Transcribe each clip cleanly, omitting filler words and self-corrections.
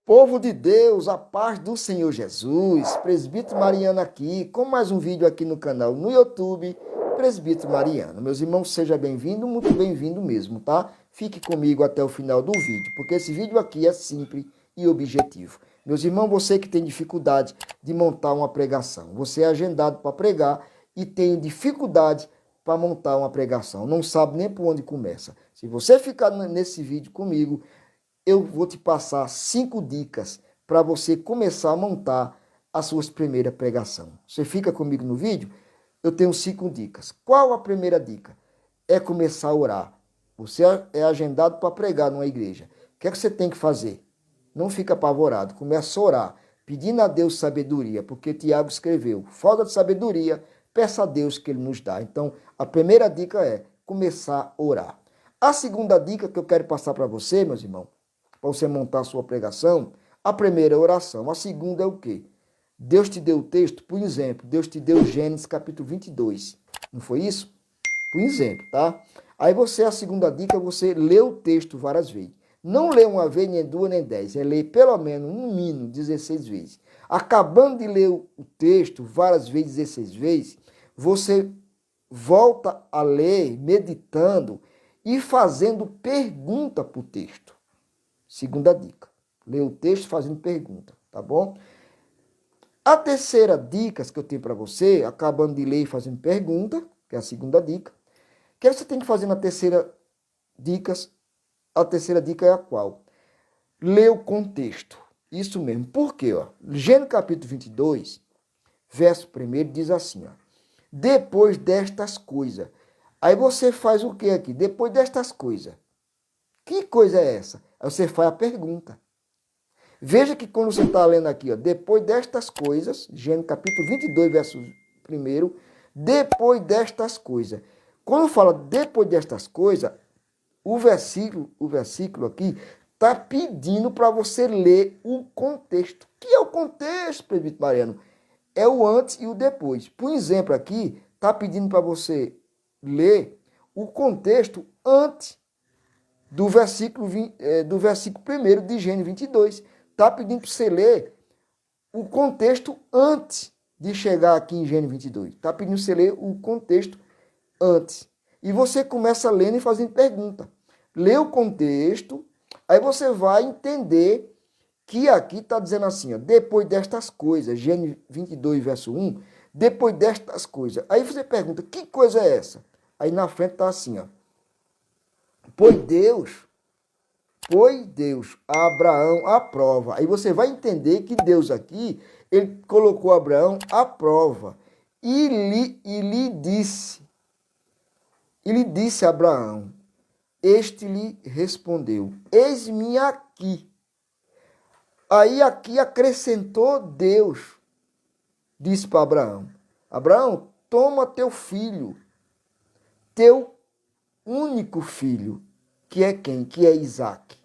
Povo de Deus, a paz do Senhor Jesus, Presbítero Mariano aqui, com mais um vídeo aqui no canal no YouTube, Presbítero Mariano. Meus irmãos, seja bem-vindo, muito bem-vindo mesmo, tá? Fique comigo até o final do vídeo, porque esse vídeo aqui é simples e objetivo. Meus irmãos, você que tem dificuldade de montar uma pregação, você é agendado para pregar e tem dificuldade para montar uma pregação, não sabe nem por onde começa. Se você ficar nesse vídeo comigo, eu vou te passar 5 dicas para você começar a montar as suas primeiras pregações. Você fica comigo no vídeo? Eu tenho 5 dicas. Qual a primeira dica? É começar a orar. Você é agendado para pregar numa igreja. O que é que você tem que fazer? Não fica apavorado. Começa a orar, pedindo a Deus sabedoria, porque Tiago escreveu, falta de sabedoria, peça a Deus que Ele nos dá. Então, a primeira dica é começar a orar. A segunda dica que eu quero passar para você, meus irmãos, para você montar a sua pregação, a primeira é oração. A segunda é o quê? Deus te deu o texto, por exemplo, Deus te deu Gênesis capítulo 22. Não foi isso? Por exemplo, tá? Aí você, a segunda dica, você lê o texto várias vezes. Não lê uma vez, nem duas, nem 10. É ler pelo menos, no mínimo, 16 vezes. Acabando de ler o texto várias vezes, 16 vezes, você volta a ler, meditando e fazendo pergunta para o texto. Segunda dica, ler o texto fazendo pergunta, tá bom? A terceira dica que eu tenho para você, acabando de ler e fazendo pergunta, que é a segunda dica, que você tem que fazer na terceira dica, a terceira dica é a qual? Ler o contexto, isso mesmo, por quê? Gênesis capítulo 22, verso 1 diz assim, ó, depois destas coisas, aí você faz o que aqui? Depois destas coisas, que coisa é essa? Aí você faz a pergunta. Veja que quando você está lendo aqui, ó, depois destas coisas, Gênesis capítulo 22, verso 1, depois destas coisas. Quando fala depois destas coisas, o versículo aqui está pedindo para você ler o contexto. O que é o contexto, Presbítero Mariano? É o antes e o depois. Por exemplo, aqui está pedindo para você ler o contexto antes do versículo 1 de Gênesis 22. Está pedindo para você ler o contexto antes de chegar aqui em Gênesis 22. Está pedindo para você ler o contexto antes. E você começa lendo e fazendo pergunta. Lê o contexto, aí você vai entender que aqui está dizendo assim, ó, depois destas coisas, Gênesis 22, verso 1, depois destas coisas. Aí você pergunta, que coisa é essa? Aí na frente está assim, ó, Pois Deus a Abraão à prova. Aí você vai entender que Deus aqui, ele colocou Abraão à prova. E lhe disse a Abraão, este lhe respondeu, eis-me aqui. Aí aqui acrescentou Deus, disse para Abraão, Abraão, toma teu filho, teu único filho, que é quem? Que é Isaque.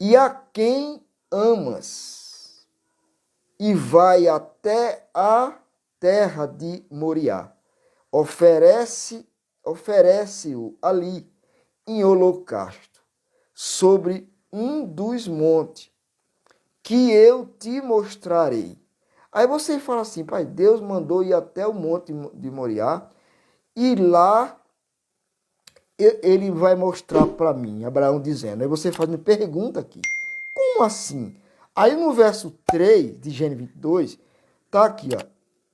E a quem amas, e vai até a terra de Moriá. Oferece-o ali em holocausto, sobre um dos montes, que eu te mostrarei. Aí você fala assim, pai, Deus mandou ir até o monte de Moriá, e lá ele vai mostrar para mim, Abraão dizendo. Aí você faz uma pergunta aqui. Como assim? Aí no verso 3 de Gênesis 22, tá aqui, ó.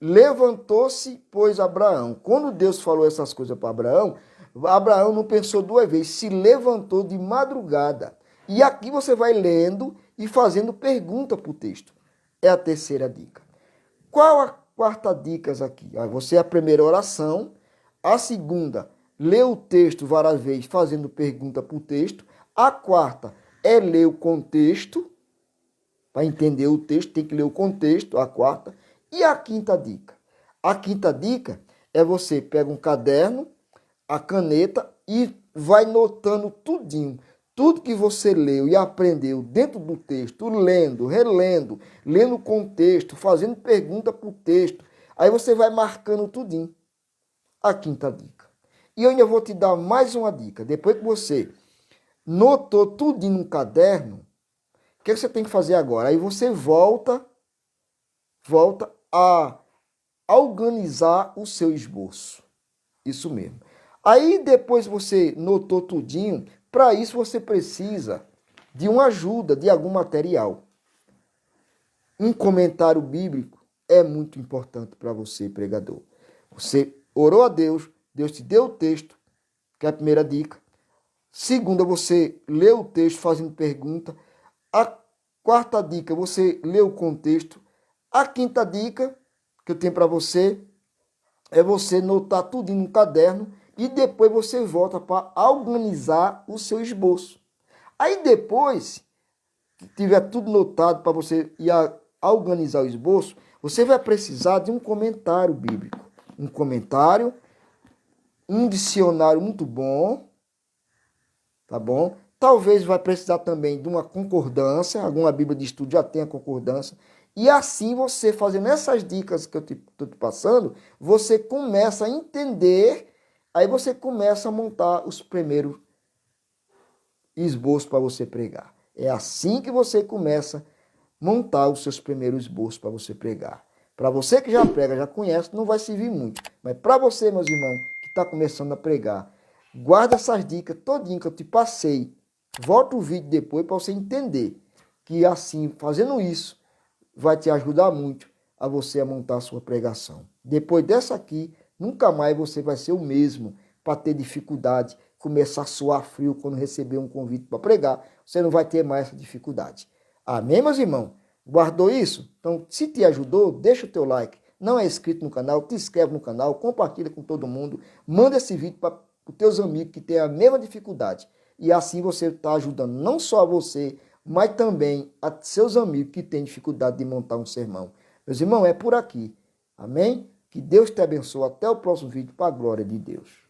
Levantou-se, pois, Abraão. Quando Deus falou essas coisas para Abraão, Abraão não pensou duas vezes, se levantou de madrugada. E aqui você vai lendo e fazendo pergunta para o texto. É a terceira dica. Qual a quarta dica aqui? Você é a primeira oração, a segunda, lê o texto várias vezes, fazendo pergunta para o texto. A quarta é ler o contexto. Para entender o texto, tem que ler o contexto, a quarta. E a quinta dica? A quinta dica é você pega um caderno, a caneta e vai notando tudinho. Tudo que você leu e aprendeu dentro do texto, lendo, relendo, lendo o contexto, fazendo pergunta para o texto. Aí você vai marcando tudinho. A quinta dica. E eu ainda vou te dar mais uma dica. Depois que você notou tudinho no caderno, que você tem que fazer agora? Aí você volta a organizar o seu esboço. Isso mesmo. Aí depois você notou tudinho, para isso você precisa de uma ajuda, de algum material. Um comentário bíblico é muito importante para você, pregador. Você orou a Deus, Deus te deu o texto, que é a primeira dica. Segunda, você leu o texto fazendo pergunta. A quarta dica, você leu o contexto. A quinta dica que eu tenho para você é você notar tudo no caderno e depois você volta para organizar o seu esboço. Aí depois que tiver tudo notado para você ir a organizar o esboço, você vai precisar de um comentário bíblico. Um comentário, um dicionário muito bom, tá bom? Talvez vai precisar também de uma concordância, alguma Bíblia de estudo já tenha concordância. E assim você fazendo essas dicas que eu estou te passando, você começa a entender, aí você começa a montar os primeiros esboços para você pregar. É assim que você começa a montar os seus primeiros esboços para você pregar. Para você que já prega, já conhece, não vai servir muito. Mas para você, meus irmãos, que está começando a pregar, guarda essas dicas todinhas que eu te passei. Volta o vídeo depois para você entender que assim, fazendo isso, vai te ajudar muito a você a montar a sua pregação. Depois dessa aqui, nunca mais você vai ser o mesmo para ter dificuldade, começar a suar frio quando receber um convite para pregar. Você não vai ter mais essa dificuldade. Amém, meus irmãos? Guardou isso? Então, se te ajudou, deixa o teu like. Não é inscrito no canal, te inscreve no canal, compartilha com todo mundo. Manda esse vídeo para os teus amigos que têm a mesma dificuldade. E assim você está ajudando não só a você, mas também a seus amigos que têm dificuldade de montar um sermão. Meus irmãos, é por aqui. Amém? Que Deus te abençoe. Até o próximo vídeo, para a glória de Deus.